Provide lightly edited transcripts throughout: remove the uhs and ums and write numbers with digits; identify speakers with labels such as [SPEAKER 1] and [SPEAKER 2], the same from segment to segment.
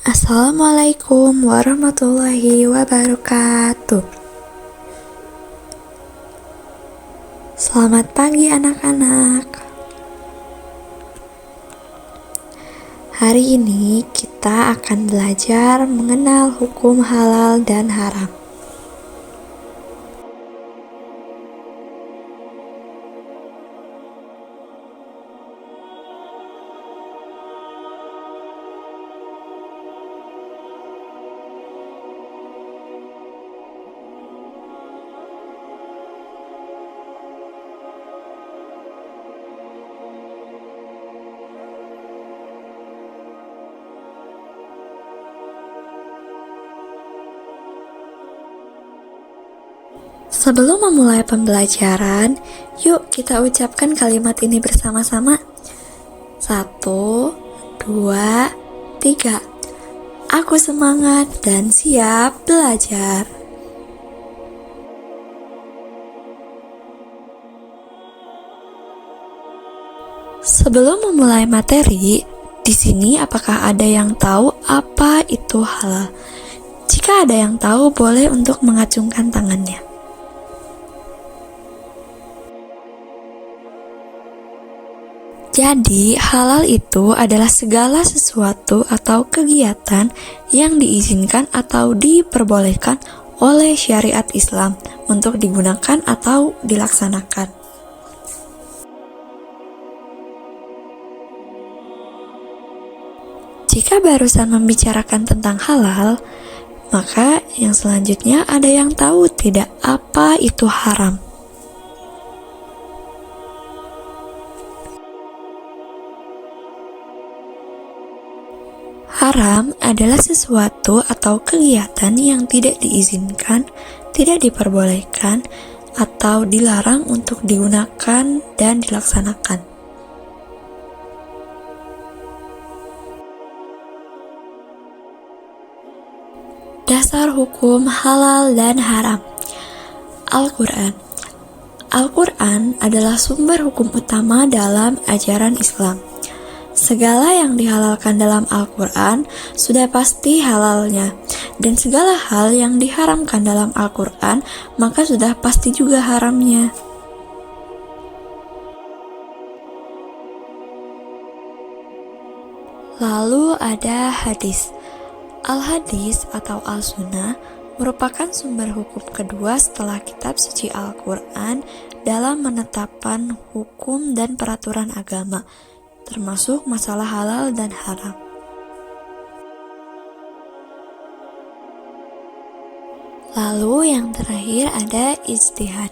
[SPEAKER 1] Assalamualaikum warahmatullahi wabarakatuh. Selamat pagi anak-anak. Hari ini kita akan belajar mengenal hukum halal dan haram. Sebelum memulai pembelajaran, yuk kita ucapkan kalimat ini bersama-sama. 1, 2, 3. Aku semangat dan siap belajar. Sebelum memulai materi, di sini apakah ada yang tahu apa itu halal? Jika ada yang tahu, boleh untuk mengacungkan tangannya. Jadi, halal itu adalah segala sesuatu atau kegiatan yang diizinkan atau diperbolehkan oleh syariat Islam untuk digunakan atau dilaksanakan. Jika barusan membicarakan tentang halal, maka yang selanjutnya ada yang tahu tidak apa itu haram? Haram adalah sesuatu atau kegiatan yang tidak diizinkan, tidak diperbolehkan, atau dilarang untuk digunakan dan dilaksanakan. Dasar hukum halal dan haram. Al-Quran. Al-Quran adalah sumber hukum utama dalam ajaran Islam. Segala yang dihalalkan dalam Al-Quran sudah pasti halalnya, dan segala hal yang diharamkan dalam Al-Quran maka sudah pasti juga haramnya. Lalu ada hadis. Al-Hadis atau Al-Sunnah merupakan sumber hukum kedua setelah kitab suci Al-Quran dalam menetapkan hukum dan peraturan agama, termasuk masalah halal dan haram. Lalu yang terakhir ada ijtihad.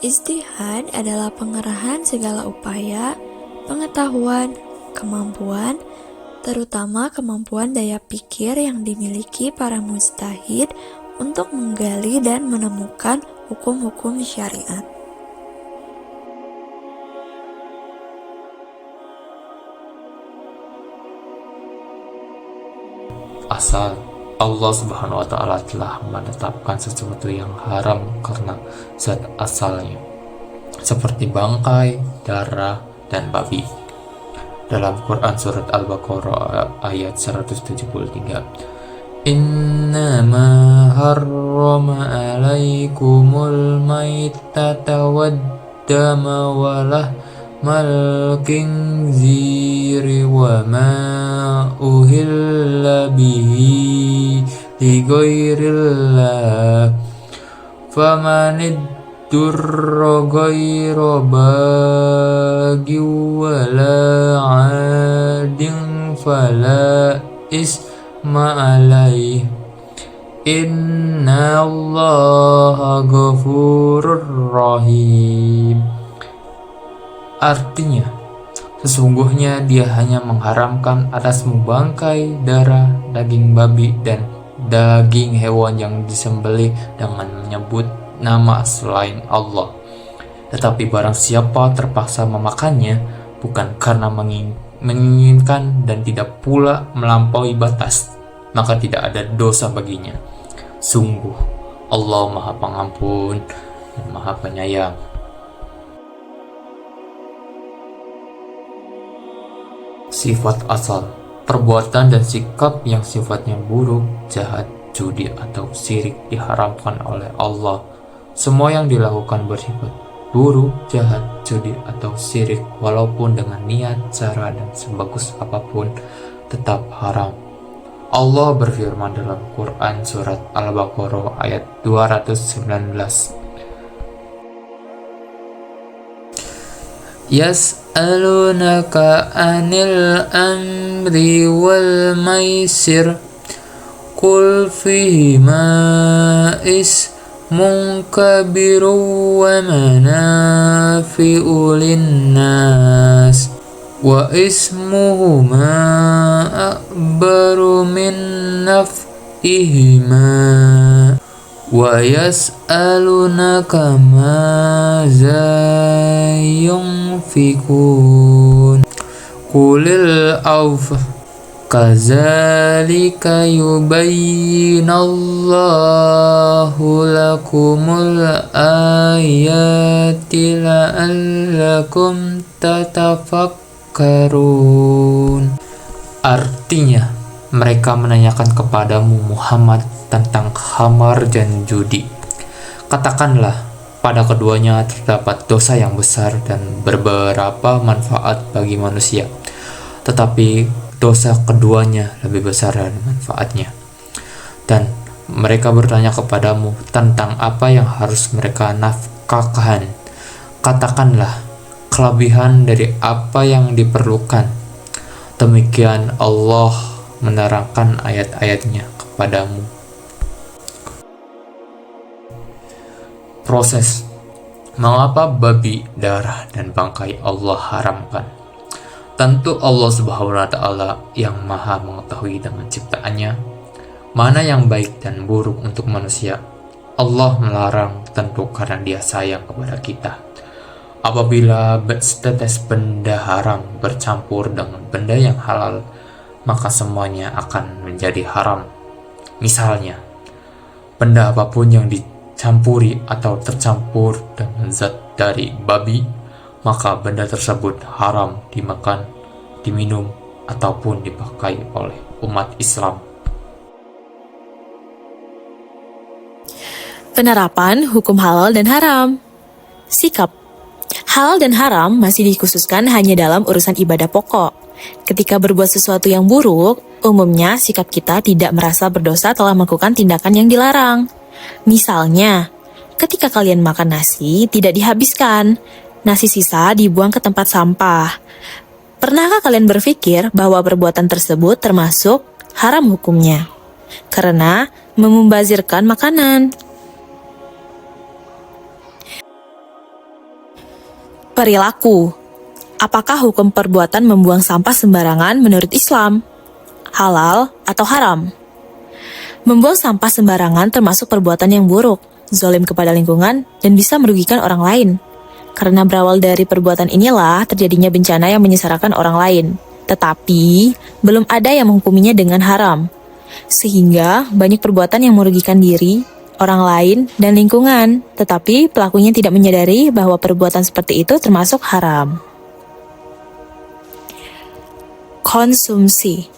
[SPEAKER 1] Ijtihad adalah pengerahan segala upaya, pengetahuan, kemampuan, terutama kemampuan daya pikir yang dimiliki para mujtahid untuk menggali dan menemukan hukum-hukum syariat.
[SPEAKER 2] Asal Allah Subhanahu wa Ta'ala telah menetapkan sesuatu yang haram karena zat asalnya, seperti bangkai, darah, dan babi. Dalam Quran surat Al-Baqarah ayat 173, Innama harrama alaikumul maitata waddama walah malkinziri wa ma uhilla bihi ligairillah famanid durra gaira bagi wala adin fala isma alaih inna allaha ghafurur rahim. Artinya, sesungguhnya dia hanya mengharamkan atasmu bangkai, darah, daging babi, dan daging hewan yang disembelih dengan menyebut nama selain Allah. Tetapi barang siapa terpaksa memakannya, bukan karena menginginkan dan tidak pula melampaui batas, maka tidak ada dosa baginya. Sungguh, Allah Maha Pengampun dan Maha Penyayang. Sifat asal. Perbuatan dan sikap yang sifatnya buruk, jahat, judi atau syirik diharamkan oleh Allah. Semua yang dilakukan bersifat buruk, jahat, judi atau syirik walaupun dengan niat, cara, dan sebagus apapun tetap haram. Allah berfirman dalam Quran surat Al-Baqarah ayat 219. Yas'alunaka anil amri wal maisir qul fihima ismun kabirun wa manafi'u linnas wa ismuhuma akbaru min naf'ihima wa yas'alunaka maza yunfikun qulil awf kadzalika yubayyinallahu lakumul ayati la'allakum tatafakkarun. Artinya, mereka menanyakan kepadamu Muhammad tentang khamar dan judi. Katakanlah, pada keduanya terdapat dosa yang besar dan beberapa manfaat bagi manusia. Tetapi dosa keduanya lebih besar dari manfaatnya. Dan mereka bertanya kepadamu tentang apa yang harus mereka nafkahkan. Katakanlah, kelebihan dari apa yang diperlukan. Demikian Allah menerangkan ayat-ayatnya kepadamu. Proses mengapa babi, darah, dan bangkai Allah haramkan? Tentu Allah Subhanahu wa Ta'ala yang Maha mengetahui dengan ciptaannya mana yang baik dan buruk untuk manusia. Allah melarang tentu karena Dia sayang kepada kita. Apabila setetes benda haram bercampur dengan benda yang halal, maka semuanya akan menjadi haram. Misalnya, benda apapun yang dicampuri atau tercampur dengan zat dari babi, maka benda tersebut haram dimakan, diminum, ataupun dipakai oleh umat Islam.
[SPEAKER 3] Penerapan hukum halal dan haram. Sikap halal dan haram masih dikhususkan hanya dalam urusan ibadah pokok. Ketika berbuat sesuatu yang buruk, umumnya sikap kita tidak merasa berdosa telah melakukan tindakan yang dilarang. Misalnya, ketika kalian makan nasi, tidak dihabiskan. Nasi sisa dibuang ke tempat sampah. Pernahkah kalian berpikir bahwa perbuatan tersebut termasuk haram hukumnya? Karena membazirkan makanan. Perilaku. Apakah hukum perbuatan membuang sampah sembarangan menurut Islam? Halal atau haram? Membuang sampah sembarangan termasuk perbuatan yang buruk, zalim kepada lingkungan, dan bisa merugikan orang lain. Karena berawal dari perbuatan inilah terjadinya bencana yang menyengsarakan orang lain. Tetapi, belum ada yang menghukuminya dengan haram. Sehingga, banyak perbuatan yang merugikan diri, orang lain, dan lingkungan. Tetapi, pelakunya tidak menyadari bahwa perbuatan seperti itu termasuk haram. Konsumsi.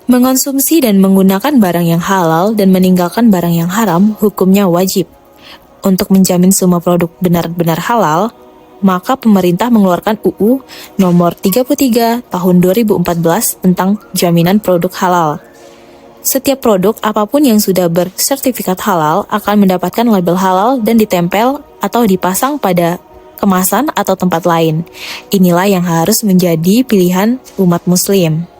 [SPEAKER 3] Mengonsumsi dan menggunakan barang yang halal dan meninggalkan barang yang haram hukumnya wajib. Untuk menjamin semua produk benar-benar halal, maka pemerintah mengeluarkan UU nomor 33 tahun 2014 tentang jaminan produk halal. Setiap produk apapun yang sudah bersertifikat halal akan mendapatkan label halal dan ditempel atau dipasang pada kemasan atau tempat lain. Inilah yang harus menjadi pilihan umat muslim.